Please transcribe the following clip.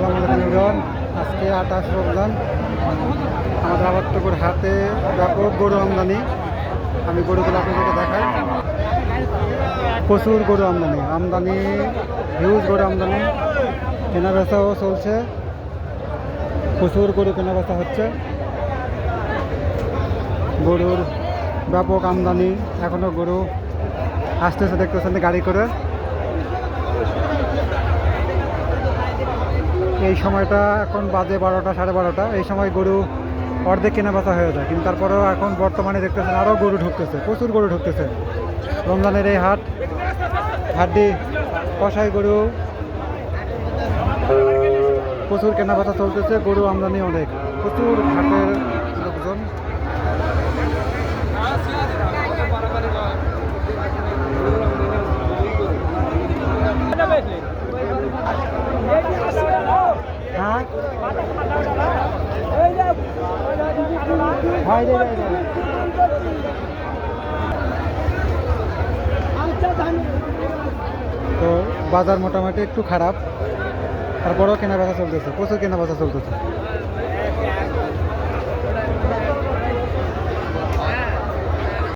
আসসালামু আলাইকুম এভরিওয়ান। আজকে 28 রমজান। আমাদের আবাদপুর হাটে ব্যাপক গরু আমদানি। আমি গরুগুলো আপনাদেরকে দেখাই। প্রচুর গরু আমদানি হিউজ গরু আমদানি, কেনা বেচাও চলছে। প্রচুর গরু কেনা বেচা হচ্ছে। গরুর ব্যাপক আমদানি, এখনও গরু আসতেছে, দেখতেছেন গাড়ি করে। এই সময়টা এখন বাজে 12টা, 12:30। এই সময় গরু অর্ধেক কেনা বেচা হয়ে যায়, কিন্তু তারপরেও এখন বর্তমানে দেখতেছেন আরও গরু ঢুকতেছে, প্রচুর গরু ঢুকতেছে। রমজানের এই হাড্ডি কষাই গরু, প্রচুর কেনা বেচা চলতেছে। গরু আমদানি অনেক, প্রচুর হাটের লোকজন। হ্যাঁ তো বাজার মোটামুটি একটু খারাপ, তারপরেও কেনা বেচা চলতেছে, প্রচুর কেনা বেচা চলতেছে।